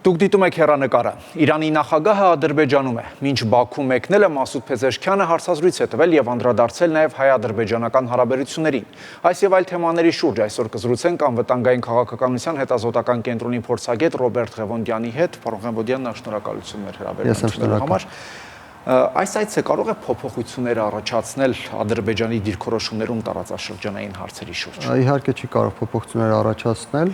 Դուք դիտում եք հեռանկարը։ Իրանի նախագահը Ադրբեջանում է։ Մինչ Բաքու մեկնել է, Մասուդ Փեզեշքյանը հարցազրույց է տվել եւ անդրադարձել նաեւ հայ-ադրբեջանական հարաբերություններին։ Այս եւ այլ թեմաների շուրջ այսօր կզրուցենք անվտանգային քաղաքականության հետազոտական կենտրոնի փորձագետ Ռոբերտ Ղևոնդյանի հետ։ Պարոն Ղևոնդյան, շնորհակալություն մեր հրավերության համար։ Այս այցը կարող է փոփոխություններ առաջացնել Ադրբեջանի դիրքորոշումներում տարածաշրջանային հարցերի շուրջ։ Իհարկե չի կարող փոփոխություններ առաջացնել,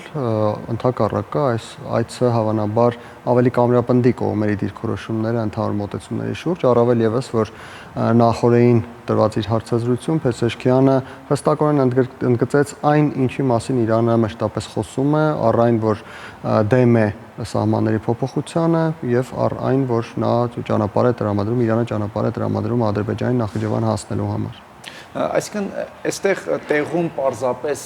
ընդհակառակը այս այցը հավանաբար ավելի կամրապնդի կողմերի դիրքորոշումները ընդհանուր մոտեցումների շուրջ, առավել եւս որ նախորդին տրված իր հարցազրույցում Փեզեշքյանը հստակորեն ընդգծեց այն, ինչի մասին Իրանը մշտապես խոսում է, առ այն, որ դեմ է սահմանների փոփոխությանը եւ առ այն, որ նա ճանապարհ է տրամադրում, Իրանը ճանապարհ է տրամադրում Ադրբեջանի Նախիջևան հասնելու համար։ Այսինքն, այստեղ տեղում պարզապես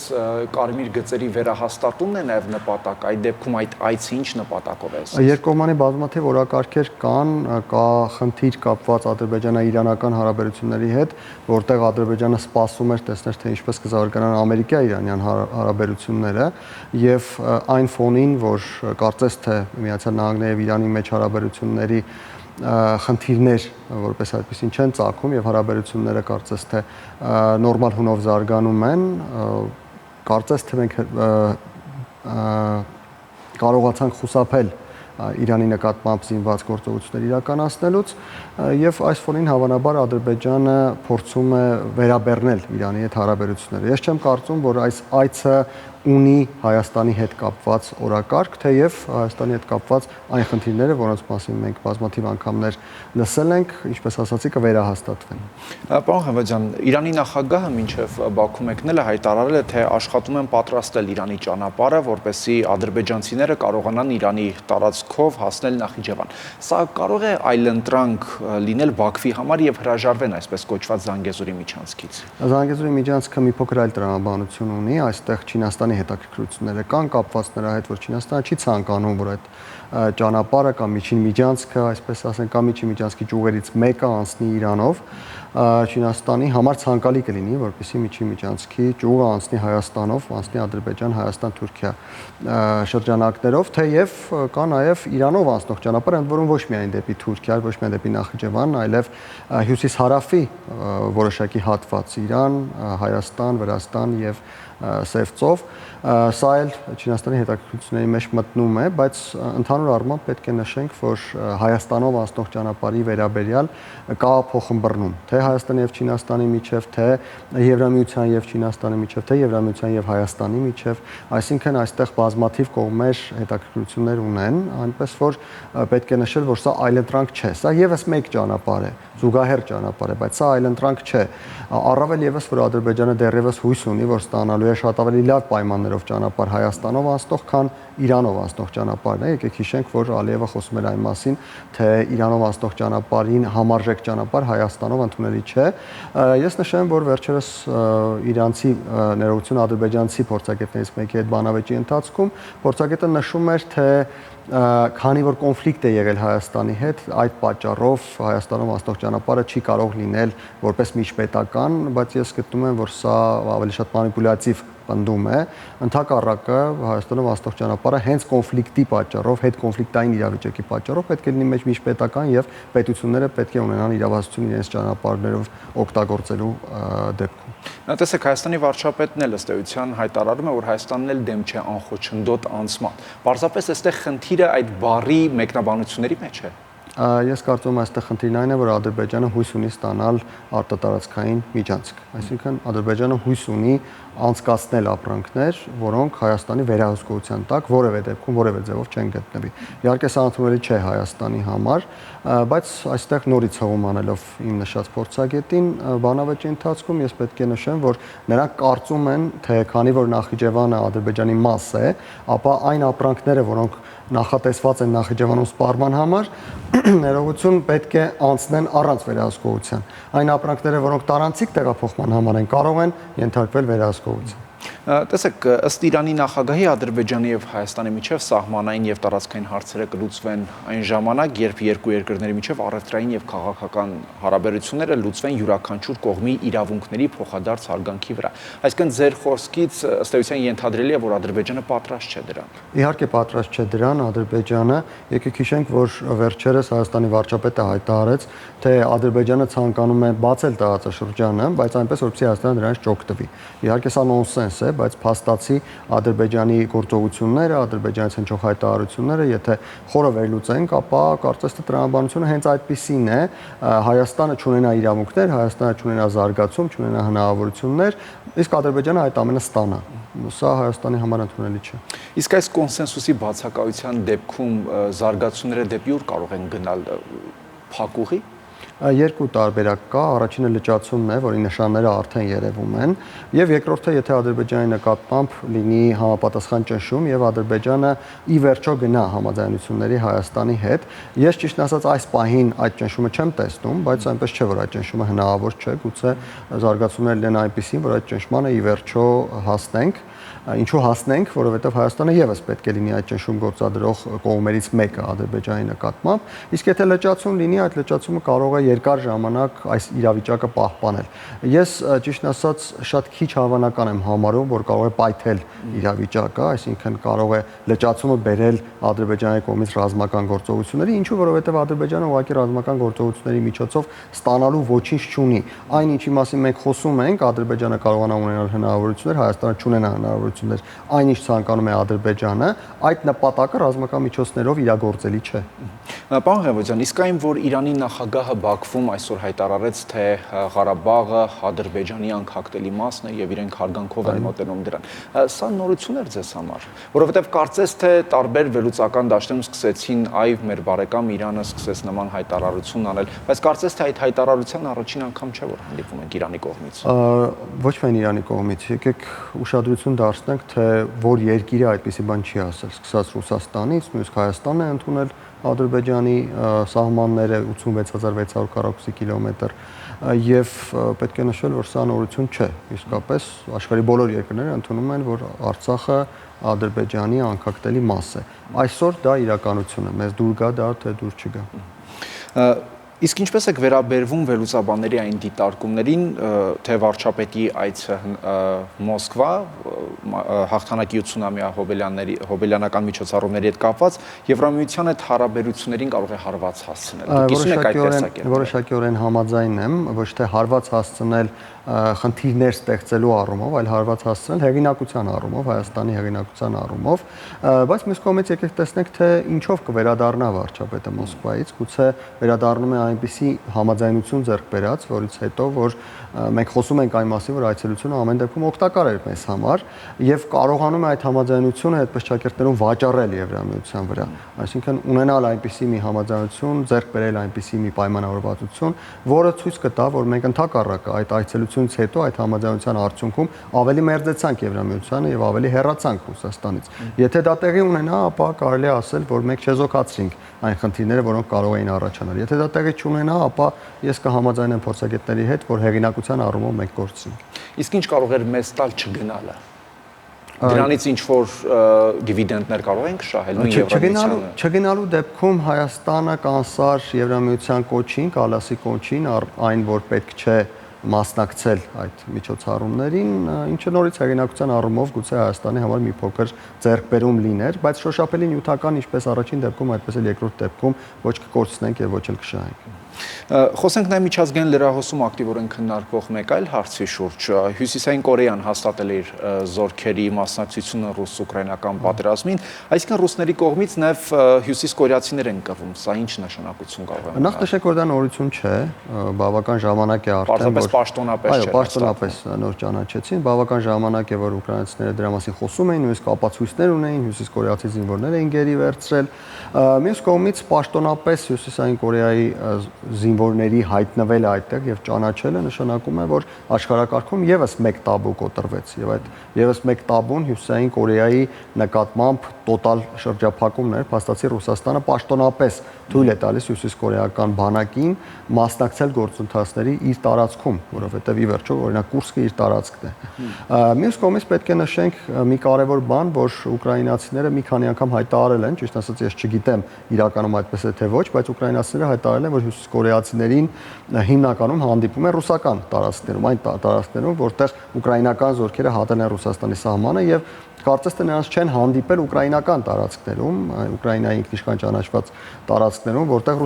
կարմիր գծերի վերահաստատումն է նաև նպատակ, այդ դեպքում այդ այցը ինչ նպատակով է։ Երկկողմանի բազմաթիվ օրակարգեր կան, կա խնդիր կապված ադրբեջանա-իրանական հարաբերությունների հետ, որտեղ Ադրբեջանը սպասում էր տեսնել, թե ինչպես կզարգանան ամերիկա-իրանյան հարաբերությունները եւ այն ֆոնին, որ կարծես թե Միացյալ Նահանգների եւ Իրանի մեջ հարաբերությունների խնդիրներ, որպես այդպեսին չեն ծագում եւ հարաբերությունները կարծես թե նորմալ հունով զարգանում են, կարծես թե մենք կարողացանք խուսափել Իրանի նկատմամբ զինված գործողություններ իրականացնելուց եւ այս ֆոնին հավանաբար Ադրբեջանը փորձում է վերաբեռնել Իրանի հետ հարաբերությունները։ Ես չեմ կարծում, որ այս այցը ունի Հայաստանի հետ կապված օրակարգ, թեև Հայաստանի հետ կապված այն խնդիրները, որոնց մասին մենք բազմաթիվ անգամներ լսել ենք, ինչպես ասացի, կվերահաստատվեն։ Պարոն Ղևոնդյան, Իրանի նախագահը մինչև Բաքու մեկնելը հայտարարել է, թե աշխատում են պատրաստել Իրանի ճանապարհը, որպեսզի ադրբեջանցիները կարողանան Իրանի տարածքով հասնել Նախիջևան։ Սա կարող է այլընտրանք լինել Բաքվի համար եւ հրաժարվեն այսպես կոչված Զանգեզուրի միջանցքից։ Զանգեզուրի միջանցքը մի փոքր այլ տրամաբանություն ունի, այստեղ Չինաստանի հետաքրքրությունները կան կապված նրա հետ, որ Չինաստանը չի ցանկանում, որ այդ ճանապարհը կամ միջին միջանցքը, այսպես ասենք, կամ միջին միջանցքի ճյուղերից մեկը անցնի Իրանով, Չինաստանի համար ցանկալի կլինի, որպեսզի միջին միջանցքի ճյուղը անցնի Հայաստանով, անցնի Ադրբեջան, Հայաստան, Թուրքիա շրջանակներով, թեև կա նաև Իրանով անցնող ճանապարհ, ընդ որում ոչ միայն դեպի Թուրքիա, ոչ միայն դեպի Նախիջևան, այլև հյուսիս-հարավի որոշակի հատված Իրան, Հայաստան, Վրաստան եւ Սև ծով, սա էլ Չինաստանի հետաքրքրությունների մեջ մտնում է, բայց ընդհանուր առմամբ պետք է նշենք, որ Հայաստանով անցնող ճանապարհի վերաբերյալ կա փոխըմբռնում, թե Հայաստանի եւ Չինաստանի միջև, թե Եվրամիության եւ Չինաստանի միջև, թե Եվրամիության եւ Հայաստանի միջև, այսինքն այստեղ բազմաթիվ կողմեր հետաքրքրություններ ունեն, այնպես որ պետք է նշել, որ սա այլընտրանք չէ, սա եւս մեկ ճանապարհ է, զուգահեռ ճանապարհ է, բայց սա այլընտրանք չէ։ Առավել եւս որ Ադրբեջանը դեռևս հույս ունի, որ ստանալու է շատ ավելի լավ պայմաններով ճանապարհ Հայաստանով անցնող, քան Իրանով անցնող ճանապարհն է։ Եկեք հիշենք, որ Ալիևը խոսում էր այն մասին, թե Իրանով անցնող ճանապարհին համարժեք ճանապարհ Հայաստանով ընդունելի չէ։ Ես նշեմ, որ վերջերս իրանցի ներողություն ադրբեջանցի փորձագետներից մեկի հետ բանավեճի ընթացքում փորձագետը նշում էր, թե քանի որ կոնֆլիկտ է եղել Հայաստանի հետ, այդ պատճառով Հայաստանով անցնող ճանապարհը չի կարող լինել որպես միջպետական, բայց ես գտնում եմ, որ սա ավելի շատ մանիպուլյատիվ պնդում է, ընդհակառակը Հայաստանով անցնող ճանապարհը հենց կոնֆլիկտի պատճառով, հետկոնֆլիկտային իրավիճակի պատճառով պետք է լինի միջպետական եւ պետությունները պետք է ունենան իրավասություն իրենց ճանապարհներով օգտագործելու դեպքում։ Տեսեք, Հայաստանի վարչապետն էլ ըստ էության հայտարարում է, որ Հայաստանն էլ դեմ չէ անխոչնդոտ անցման։ Պարզապես այստեղ խնդիրը այդ բառի մեկնաբանությունների մեջ է։ Ես կարծում եմ այստեղ խնդիրն այն է, որ Ադրբեջանը հույս ունի ստանալ արտատարածքային միջանցք, այսինքն Ադրբեջանը հույս ունի անցկացնել ապրանքներ, որոնք Հայաստանի վերահսկողության տակ որևէ դեպքում որևէ ձևով չեն գտնվի։ Իհարկե սա ընդունելի չէ Հայաստանի համար, բայց այստեղ նորից հողում անելով իմ նշած փորձագետին բանավեճի ընթացքում ես պետք է նշեմ, որ նրանք կարծում են, թե քանի որ Նախիջևանը Ադրբեջանի մաս է, ապա այն ապրանքները, որոնք նախատեսված են Նախիջևանում սպառման համար, ներողություն պետք է անցնեն առանց վերահսկողության։ Այն ապրանքները, որոնք տարանցիկ տեղափոխման համար են, կարող են ենթարկվել վերահսկողության։ Տեսեք, ըստ Իրանի նախագահի Ադրբեջանի եւ Հայաստանի միջև սահմանային եւ տարածքային հարցերը կլուծվեն այն ժամանակ, երբ երկու երկրների միջև առևտրային եւ քաղաքական հարաբերությունները լուծվեն յուրաքանչյուր կողմի իրավունքների փոխադարձ հարգանքի վրա։ Այսինքն ձեր խոսքից ըստ էության ենթադրելի է, որ Ադրբեջանը պատրաստ չէ դրան։ Իհարկե պատրաստ չէ դրան Ադրբեջանը, եկեք հիշենք, որ վերջերս Հայաստանի վարչապետը հայտարարեց, թե Ադրբեջանը ցանկանում է բացել տարածաշրջանը, բայց այնպես որպեսզի Հայաստանը դրանից ճոգտվի։ Իհարկե սա նոնսենս է, բայց փաստացի Ադրբեջանի գործողությունները, Ադրբեջանից հնչող հայտարարությունները, եթե խորը վերլուծենք, ապա կարծես թե տրամաբանությունը հենց այդպիսին է, Հայաստանը չունենա իրավունքներ, Հայաստանը չունենա զարգացում, չունենա հնարավորություններ, իսկ Ադրբեջանը այդ ամենը ստանա։ Սա Հայաստանի համար ընդունելի չէ։ Իսկ այս կոնսենսուսի բացակայության դեպքում զարգացումները դեպի ուր կարող են գնալ փակուղի։ Երկու տարբերակ կա, առաջինը լճացումն է, որի նշանները արդեն երևում են, եւ երկրորդը, եթե Ադրբեջանի նկատմամբ լինի համապատասխան ճնշում եւ Ադրբեջանը ի վերջո գնա համաձայնությունների Հայաստանի հետ, ես ճիշտն ասած այս պահին այդ ճնշումը չեմ տեսնում, բայց այնպես չէ, որ այդ ճնշումը հնարավոր չէ, գուցե զարգացումները լինեն այնպիսին, որ այդ ճնշմանը ի վերջո հասնենք։ Ինչու հասնենք, որովհետև Հայաստանը եւս պետք է լինի այդ ճնշում գործադրող կողմերից մեկը Ադրբեջանի նկատմամբ, իսկ եթե լճացում լինի, այդ լճացումը կարող է երկար ժամանակ այս իրավիճակը պահպանել։ Ես ճիշտն ասած շատ քիչ հավանական եմ համարում, որ կարող է պայթել իրավիճակը, այսինքն կարող է լճացումը բերել Ադրբեջանի կողմից ռազմական գործողությունների, ինչու որովհետև Ադրբեջանը ուղղակի ռազմական գործողությունների միջոցով ստանալու ոչինչ չունի։ Այն ինչի մասին մենք խոսում ենք, Ադրբեջանը կարողանա ունենալ հնարավորություններ, Հայաստանը չունենա հնարավորություններ, այնինչ ցանկանում է Ադրբեջանը, այդ նպատակը ռազմական միջոցներով իրագործելի չէ։ Պարոն Ղևոնդյան, իսկ այն, որ Իրանի նախագահը Բաքվում այսօր հայտարարեց, թե Ղարաբաղը Ադրբեջանի անկախտելի մասն է եւ իրենք հարգանքով են մոտենում դրան, սա նորություն էր ձեզ համար, որովհետեւ կարծես թե տարբեր վերլուծական դաշտերում սկսեցին այ մեր բարեկամ Իրանը սկսեց նման հայտարարություն անել, բայց կարծես թե այդ հայտարարության առաջին անգամ չէ, որ հանդիպում ենք Իրանի կողմից։ Ոչ միայն Իրանի կողմից, եկեք ուշադրություն դարձնենք, թե որ երկիրը այդպիսի բան չի ասել, սկսած Ռուսաստանից, նույնիսկ Հայաստանն է ընդունել Ադրբեջանի սահմանները 86640 կիլոմետր եւ պետք է նշել, որ սա նորություն չէ, իսկապես աշխարհի բոլոր երկրները ընդունում են, որ Արցախը Ադրբեջանի անկախտելի մաս է։ Այսօր դա իրականություն է, մեզ դուր գա դա, թե դուր չգա։ Իսկ ինչպես եք վերաբերվում վերլուծաբանների այն դիտարկումներին, թե վարչապետի այցը Մոսկվա հաղթանակի 80-ամյա հոբելյանական միջոցառումների հետ կապված Եվրամիության հետ հարաբերություններին կարող է հարված հասցնել։ Դուք իսկույն եք այդ տեսակետը։ Որոշակիորեն համաձայն եմ, ոչ թե հարված հասցնել խնդիրներ ստեղծելու առումով, այլ հարված հասցնել հեղինակության առումով, Հայաստանի հեղինակության առումով, բայց մյուս կողմից եկեք տեսնենք, թե ինչով կվերադառնա վարչապետը Մոսկվայից, գուցե վերադառնում է այնպիսի համաձայնություն ձեռք բերած, որից հետո որ մենք խոսում ենք այն մասին, որ այցելությունը ամեն դեպքում օգտակար էր մեզ համար եւ կարողանում է այդ համաձայնությունը այդպես ճակերտներում վաճառել Եվրամիության վրա, այսինքն ունենալ այնպիսի մի համաձայնություն, ձեռք բերել այնպիսի մի պայմանավորվածություն, որը ցույց կտա, որ մենք ընդհակառակը այդ այցելությունից հետո այդ համաձայնության արդյունքում ավելի մերձեցանք Եվրամիությանը եւ ավելի հեռացանք Ռուսաստանից։ Եթե դա տեղի ունենա, ապա կարելի է ասել, որ մենք չեզոքացրինք այն խնդիրները, որոնք կարող էին առաջանալ։ Եթե դա տեղի չունենա, ապա ես կհամաձայնեմ փորձագետների հետ, որ հեղինակության առումով մենք կորցրինք։ Իսկ ինչ կարող էր մեզ տալ չգնալը։ Դրանից ինչ որ դիվիդենդներ կարող ենք շահել նույն Եվրամիությանը։ Չգնալու դեպքում Հայաստանը կանսար Եվրամիության կոչին, Կալասի կոչին, այն որ պետք չէ մասնակցել այդ միջոցառումներին, ինչը նորից հեղինակության առումով գուցե Հայաստանի համար մի փոքր ձեռքբերում լիներ, բայց շոշափելի նյութական ինչպես առաջին դեպքում, այդպես էլ երկրորդ դեպքում ոչ կկորցնենք եւ ոչ էլ կշահենք։ Խոսենք նաև միջազգային լրահոսում ակտիվորեն քննարկվող մեկ այլ հարցի շուրջ։ Հյուսիսային Կորեան հաստատել իր զորքերի մասնակցությունը ռուս-ուկրաինական պատերազմին, այսինքն ռուսների կողմից նաև հյուսիսկորեացիներ են կռվում։ Սա ինչ նշանակություն կարող է ունենալ։ Նախ նշեք, որ դա նորություն չէ, բավական ժամանակ է արդեն, որ պաշտոնապես չէ։ Այո, պաշտոնապես նոր ճանաչեցին, բավական ժամանակ է, որ ուկրաինացիները դրա մասին խոսում էին, նույնիսկ ապացույցներ ունեին, հյուսիսկորեացի զինվորներ էին գերի վերցրել։ Մյուս կողմից պաշտոնապես Հյուսիսային Կորեայի զինվորների հայտնվելը այդտեղ եւ ճանաչելը նշանակում է, որ աշխարհակարգում եւս մեկ տաբու կոտրվեց եւ այդ եւս մեկ տաբուն Հյուսիսային Կորեայի նկատմամբ տոտալ շրջափակումն էր, փաստացի Ռուսաստանը պաշտոնապես թույլ է տալիս հյուսիսկորեական բանակին մասնակցել գործընթացների իր տարածքում տեղում, որովհետև ի վերջո օրինակ Կուրսկը իր տարածքն է։ Մյուս կողմից պետք է նշենք մի կարևոր բան, որ ուկրաինացիները մի քանի անգամ հայտարարել են, ճիշտ ասած ես չգիտեմ իրականում այդպես է թե ոչ, բայց ուկրաինացիները հայտարարել են, որ հյուսիսկորեացիներին հիմնականում հանդիպում են ռուսական տարածքներում, այն տարածքներում, որտեղ ուկրաինական զորքերը հատել են Ռուսաստանի սահմանը եւ կարծես թե նրանց չեն հանդիպել ուկրաինական տարածքներում, Ուկրաինայի ինքնիշխան ճանաչված տարածքներում, որտեղ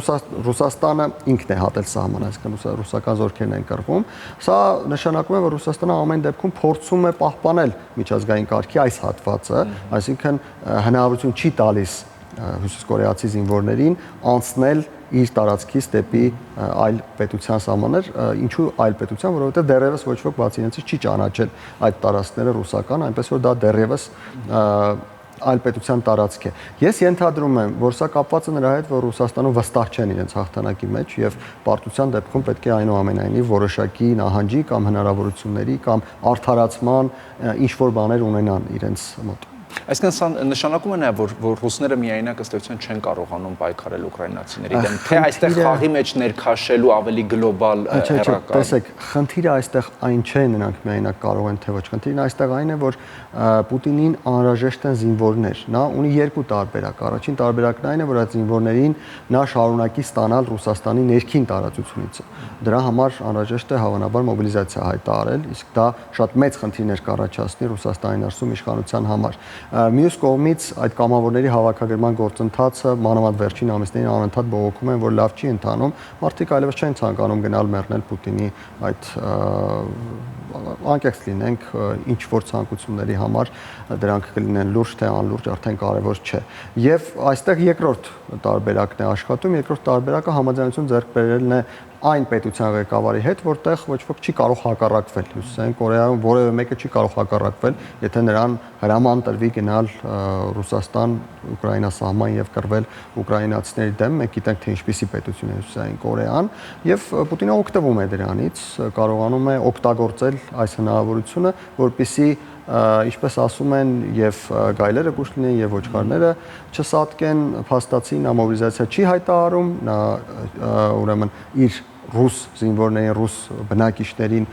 Ռուսաստանը ինքն է հատել սահմանը, այսինքն ռուսական զորքերն են կռվում։ Սա նշանակում է, որ Ռուսաստանը ամեն դեպքում փորձում է պահպանել միջազգային կարգի այս հատվածը, այսինքն հնարավորություն չի տալիս հյուսիսկորեացի զինվորներին անցնել իր տարածքից դեպի այլ պետության սահմաններ, ինչու այլ պետության, որովհետև դեռևս ոչ ոք բացի իրենցից չի ճանաչել այդ տարածքները ռուսական, այնպես որ դա դեռևս այլ պետության տարածք է։ Ես ենթադրում եմ, որ սա կապված է նրա հետ, որ Ռուսաստանում վստահ չեն իրենց հաղթանակի մեջ եւ պարտության դեպքում պետք է այնուամենայնիվ որոշակի նահանջի կամ հնարավորությունների կամ արդարացման ինչ որ բաներ ունենան իրենց մոտ։ Այսինքն սա նշանակում է նաև, որ ռուսները միայնակ ըստ էության չեն կարողանում պայքարել ուկրաինացիների դեմ, թե այստեղ խաղի մեջ ներքաշելու ավելի գլոբալ հեռակա։ Տեսեք, խնդիրը այստեղ այն չէ, նրանք միայնակ կարող են թե ոչ, խնդիրն այստեղ այն է, որ Պուտինին անհրաժեշտ են զինվորներ։ Նա ունի երկու տարբերակ։ Առաջին տարբերակն այն է, որ այդ զինվորներին նա շարունակի ստանալ Ռուսաստանի ներքին տարածությունից։ Դրա համար անհրաժեշտ է հավանաբար մոբիլիզացիա հայտարարել, իսկ դա շատ մեծ խնդիրներ կառաջացնի Ռուսաստանի ներսում իշխանության համար։ Մյուս կողմից այդ կամավորների հավաքագրման գործընթացը մանավանդ վերջին ամիսներին անընդհատ բողոքում են, որ լավ չի ընթանում, մարդիկ այլևս չեն ցանկանում գնալ մեռնել Պուտինի այդ անկեղծ լինենք ինչ որ ցանկությունների համար, դրանք կլինեն լուրջ թե անլուրջ, արդեն կարևոր չէ։ Եվ այստեղ երկրորդ տարբերակն է աշխատում, երկրորդ տարբերակը համաձայնություն ձեռք բերելն է այն պետության ղեկավարի հետ, որտեղ ոչ ոք չի կարող հակառակվել։ Հյուսիսային Կորեայում որևէ մեկը չի կարող հակառակվել, եթե նրան հրաման տրվի գնալ Ռուսաստան, Ուկրաինա սահման եւ կռվել ուկրաինացիների դեմ, մենք գիտենք թե ինչպիսի պետություն է Հյուսիսային Կորեան, եւ Պուտինը օգտվում է դրանից, կարողանում է օգտագործել այս հնարավորությունը, որպեսզի ինչպես ասում են եւ գայլերը կուշ լինեն եւ ոչխարները չսատկեն, փաստացի նա մոբիլիզացիա չի հայտարարում, նա ուրեմն իր ռուս զինվորներին, ռուս բնակիչներին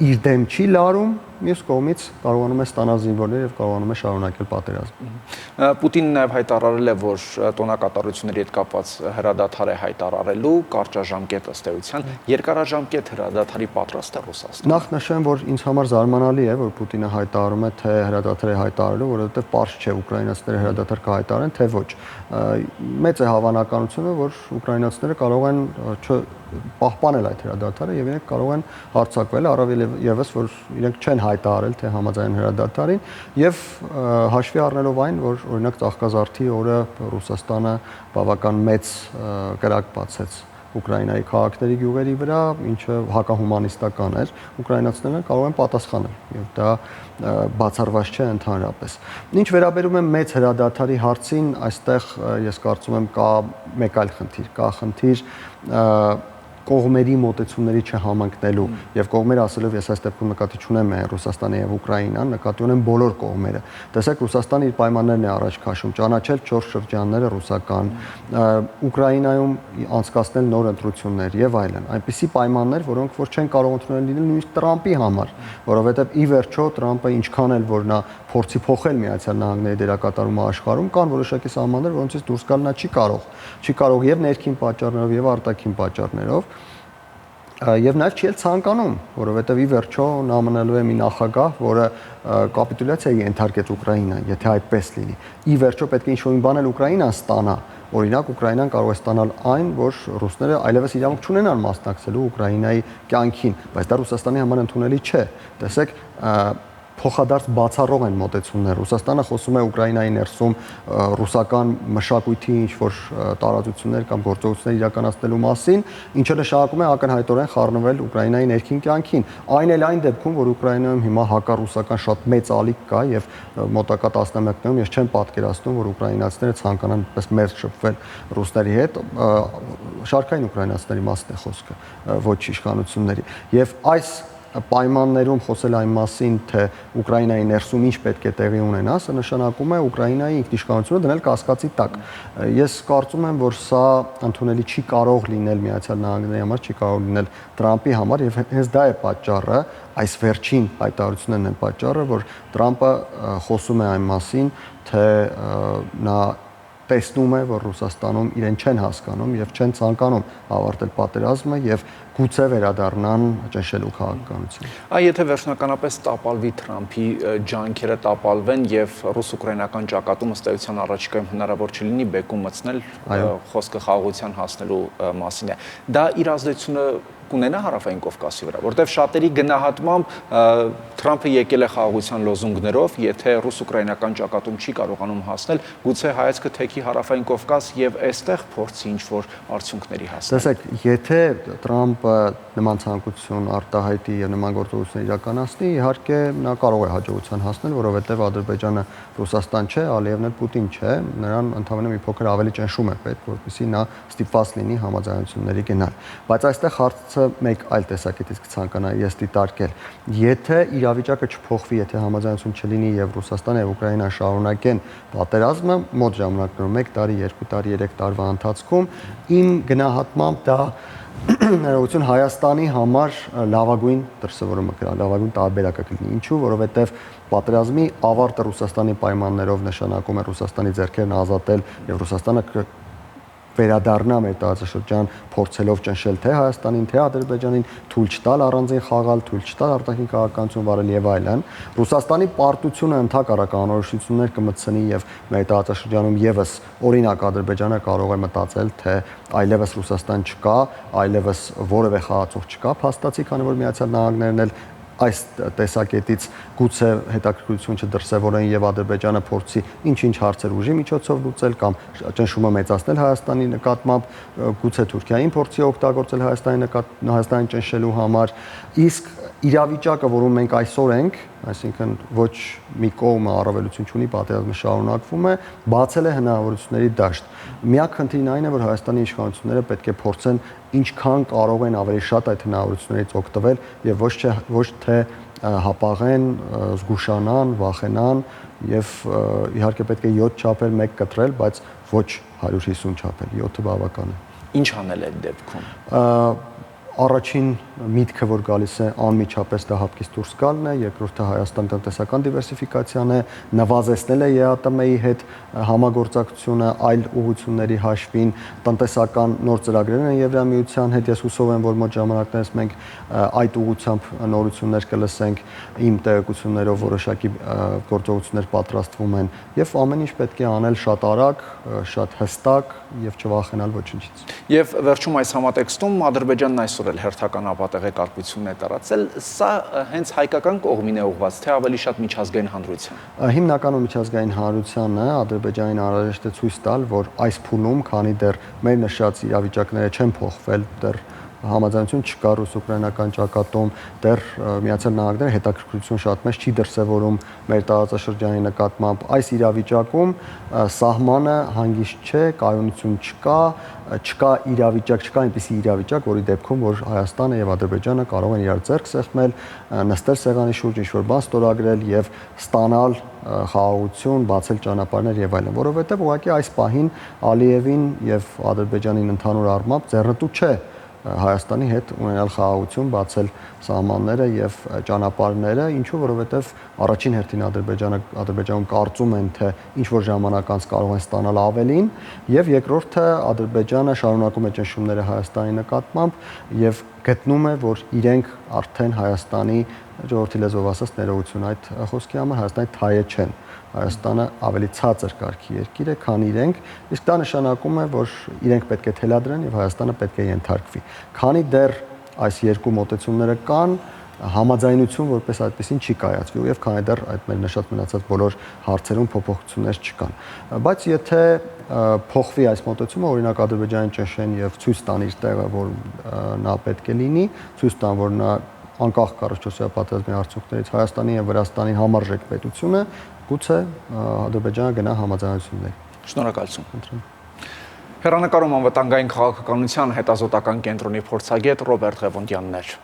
իր դեմ չի լարում, մյուս կողմից կարողանում է ստանալ զինվորներ եւ կարողանում է շարունակել պատերազմը։ Պուտինն նաև հայտարարել է, որ տոնակատարությունների հետ կապված հրադադար է հայտարարելու, կարճաժամկետ ըստ էության, երկարաժամկետ հրադադարի պատրաստ է Ռուսաստանը։ Նախ նշեմ, որ ինձ համար զարմանալի է, որ Պուտինը հայտարարում է, թե հրադադար է հայտարարելու, որովհետեւ պարզ չէ ուկրաինացիները հրադադար կհայտարարեն, թե ոչ։ Մեծ է հավանականությունը, որ ուկրաինացիները կարող են պահպանել այդ հրադադարը եւ իրենք կարող են հարձակվել, առավել եւս որ իրենք չեն հայտարարել թե համաձայն հրադադարին եւ հաշվի առնելով այն, որ օրինակ Ծաղկազարդի օրը Ռուսաստանը բավական մեծ կրակ բացեց Ուկրաինայի քաղաքների գյուղերի վրա, ինչը հակահումանիստական էր, ուկրաինացիները կարող են պատասխանել եւ դա բացառված չէ ընդհանրապես։ Ինչ վերաբերում է մեծ հրադադարի հարցին, այստեղ ես կարծում եմ կա մեկ այլ խնդիր, կա խնդիր կողմերի մոտեցումների չհամընկնելու եւ կողմերը ասելով ես այս դեպքում նկատի չունեմ Ռուսաստանը եւ Ուկրաինան, նկատի ունեմ բոլոր կողմերը։ Տեսեք, Ռուսաստանը իր պայմաններն է առաջ քաշում, ճանաչել 4 շրջանները ռուսական, Ուկրաինայում անցկացնել նոր ընտրություններ եւ այլն։ Այնպիսի պայմաններ, որոնք որ չեն կարող ընդունել լինել նույնիսկ Տրամպի համար, որովհետեւ ի վերջո Տրամպը ինչքան էլ որ նա փորձի փոխել Միացյալ Նահանգների դերակատարումը աշխարհում, կան որոշակի սահմաններ, որոնցից դուրս գալ նա չի կարող եւ ներքին պատճառներով եւ արտաքին պատճառներով եւ նաեւ չի էլ ցանկանում, որովհետեւ ի վերջո նա մնալու է մի նախագահ, որը կապիտուլյացիայի ենթարկեց Ուկրաինան, եթե այդպես լինի։ Ի վերջո պետք է ինչ-որ մի բան էլ Ուկրաինան ստանա։ Օրինակ Ուկրաինան կարող է ստանալ այն, որ ռուսները այլևս իրավունք չունենան մասնակցելու Ուկրաինայի կյանքին, բայց դա Ռուսաստանի համար ընդունելի չէ։ Տեսեք, փոխադարձ բացառող են մոտեցումներ։ Ռուսաստանը խոսում է Ուկրաինայի ներսում ռուսական մշակույթի ինչ-որ տարածություններ կամ գործողություններ իրականացնելու մասին, ինչը նշանակում է ակնհայտորեն խառնվել Ուկրաինայի ներքին կյանքին։ Այն էլ այն դեպքում, որ Ուկրաինայում հիմա հակառուսական շատ մեծ ալիք կա եւ մոտակա տասնամյակներում ես չեմ պատկերացնում, որ ուկրաինացիները ցանկանան այդպես մերձ շփվել ռուսների հետ, շարքային ուկրաինացիների մասն է խոսքը, ոչ իշխանությունների։ Եվ այս պայմաններում խոսել այն մասին, թե Ուկրաինայի ներսում ինչ պետք է տեղի ունենա, սա նշանակում է Ուկրաինայի ինքնիշխանությունը դնել կասկածի տակ։ Ես կարծում եմ, որ սա ընդունելի չի կարող լինել Միացյալ Նահանգների համար, չի կարող լինել Տրամփի համար եւ հենց դա է պատճառը, այս վերջին հայտարարություններն են պատճառը, որ Տրամփը խոսում է այն մասին, թե նա տեսնում է, որ Ռուսաստանում իրեն չեն հասկանում եւ չեն ցանկանում ավարտել պատերազմը եւ գուցե վերադառնան ճնշելու քաղաքականություն։ Եթե վերջնականապես տապալվի Թրամփի ջանքերը տապալվեն եւ ռուս-ուկրաինական ճակատումը ըստ էության առաջիկայում հնարավոր չլինի բեկում մտցնել, խոսքը խաղաղության հասնելու մասին է։ Դա իր ազդեցությունը կունենա Հարավային Կովկասի վրա, որտեղ շատերի գնահատմամբ Թրամփը եկել է խաղաղության լոզունգներով, եթե ռուս-ուկրաինական ճակատում չի կարողանում հասնել, գուցե հայացքը թեքի Հարավային Կովկաս եւ այստեղ փորձի ինչ-որ արդյունքների հասնել։ Տեսեք, եթե Տրամփը նման ցանկություն արտահայտի եւ նման գործողություններ իրականացնի, իհարկե նա կարող է հաջողության հասնել, որովհետեւ Ադրբեջանը Ռուսաստան չէ, Ալիևն էլ Պուտին չէ, նրան ընդհանրապես մի փոքր ավելի ճնշում է պետք, որպեսզի նա ստիպված լինի համաձայնությունների գնալ։ Բայց այստեղ հարցը մեկ այլ տեսակետից կցանկանայի ես դիտարկել։ Եթե իրավիճակը չփոխվի, եթե համաձայնություն չլինի եւ Ռուսաստանը եւ Ուկրաինան շարունակեն պատերազմը մոտ ժամանակներում 1 տարի, 2 տարի, 3 տարվա ընթացքում, իմ գնահատմամբ դա ներողություն Հայաստանի համար լավագույն դրսևորումը կլինի, լավագույն տարբերակը կլինի։ Ինչու՞, որովհետև պատերազմի ավարտը Ռուսաստանի պայմաններով նշանակում է Ռուսաստանի ձեռքերն ազատել եւ Ռուսաստանը վերադառնա մեր տարածաշրջան փորձելով ճնշել թե Հայաստանին, թե Ադրբեջանին, թույլ չտալ առանձին խաղալ, թույլ չտալ արտաքին քաղաքականություն վարել եւ այլն։ Ռուսաստանի պարտությունը ընդհակառակ անորոշություններ կմտցնի եւ մեր տարածաշրջանում եւս օրինակ Ադրբեջանը կարող է մտածել, թե այլևս Ռուսաստան չկա, այլևս որևէ խաղացող չկա, փաստացի, քանի որ Միացյալ Նահանգներն էլ այս տեսակետից գուցե հետաքրքրություն չդրսևորեն եւ Ադրբեջանը փորձի ինչ-ինչ հարցեր ուժի միջոցով լուծել կամ ճնշումը մեծացնել Հայաստանի նկատմամբ, գուցե Թուրքիային փորձի օգտագործել Հայաստանի ճնշելու համար, իսկ իրավիճակը, որում մենք այսօր ենք, այսինքն ոչ մի կողմը առավելություն չունի, պատերազմը շարունակվում է, բացել է հնարավորությունների դաշտ։ Միակ խնդիրն այն է, որ Հայաստանի իշխանությունները պետք է փորձեն ինչքան կարող են ավելի շատ այդ հնարավորություններից օգտվել եւ ոչ թե հապաղեն, զգուշանան, վախենան եւ իհարկե պետք է 7 չափել 1 կտրել, բայց ոչ 150 չափել, 7-ը բավական է։ Ինչ անել այդ դեպքում։ Առաջին միտքը, որ գալիս է անմիջապես դա հապկից դուրս գալն է, երկրորդը Հայաստանի տնտեսական դիվերսիֆիկացիան է, նվազեցնել է ԵԱՏՄ-ի հետ համագործակցությունը այլ ուղղությունների հաշվին, տնտեսական նոր ծրագրեր են Եվրամիության հետ, ես հուսով եմ, որ մոտ ժամանակներս մենք այդ ուղղությամբ նորություններ կլսենք, իմ տեղեկություններով որոշակի գործողություններ պատրաստվում են եւ ամեն ինչ պետք է անել շատ արագ, շատ հստակ եւ չվախենալ ոչինչից։ Եվ վերջում այս համատեքստում Ադրբեջանն այսօր էլ հերթական ապատեղեկատվություն է տարածել, սա հենց հայկական կողմին է ուղղված, թե ավելի շատ միջազգային հանրության։ Հիմնականում միջազգային հանրությանը Ադրբեջանին անհրաժեշտ է ցույց տալ, որ այս փուլում, քանի դեռ մեր նշած իրավիճակները չեն փոխվել, դեռ համաձայնություն չկա ռուս-ուկրաինական ճակատում, դեռ Միացյալ Նահանգները հետաքրքրություն շատ մեծ չի դրսևորում մեր տարածաշրջանի նկատմամբ, այս իրավիճակում սահմանը հանգիստ չէ, կայունություն չկա իրավիճակ, չկա այնպիսի իրավիճակ, որի դեպքում որ Հայաստանը եւ Ադրբեջանը կարող են իրար ձեռք սեղմել, նստել սեղանի շուրջ, ինչ-որ բան ստորագրել եւ ստանալ խաղաղություն, բացել ճանապարհներ եւ այլն, որովհետեւ ուղղակի այս պահին Ալիևին եւ Ադրբեջանին ընդհանուր առմամբ ձեռնտու չէ Հայաստանի հետ ունենալ խաղաղություն, բացել սահմանները եւ ճանապարհները, ինչու որովհետեւ առաջին հերթին Ադրբեջանում կարծում են, թե ինչ որ ժամանակ անց կարող են ստանալ ավելին, եւ երկրորդը Ադրբեջանը շարունակում է ճնշումները Հայաստանի նկատմամբ եւ գտնում է, որ իրենք արդեն Հայաստանի ժողովրդի լեզվով ասած ներողություն այդ խոսքի համար Հայաստանի թայը չեն։ Հայաստանը ավելի ցածր կարգի երկիր է, քան իրենք, իսկ դա նշանակում է, որ իրենք պետք է թելադրեն եւ Հայաստանը պետք է ենթարկվի։ Քանի դեռ այս երկու մոտեցումները կան, համաձայնություն որպես այդպեսին չի կայացվի եւ քանի դեռ այդ մեր նշած մնացած բոլոր հարցերում փոփոխություններ չկան։ Բայց եթե փոխվի այս մոտեցումը, օրինակ Ադրբեջանին ճնշեն եւ ցույց տան իր տեղը, որ նա պետք է լինի, ցույց տան, որ նա անկախ 44-րդ պատերազմի արդյունքներից Հայաստանի եւ Վրաստանի համարժեք պետությունը, գուցե Ադրբեջանը գնա համաձայնությունների։ Շնորհակալություն։ Հեռանկարում անվտանգային քաղաքականության հետազոտական կենտրոնի փորձագետ Ռոբերտ Ղևոնդյանն էր։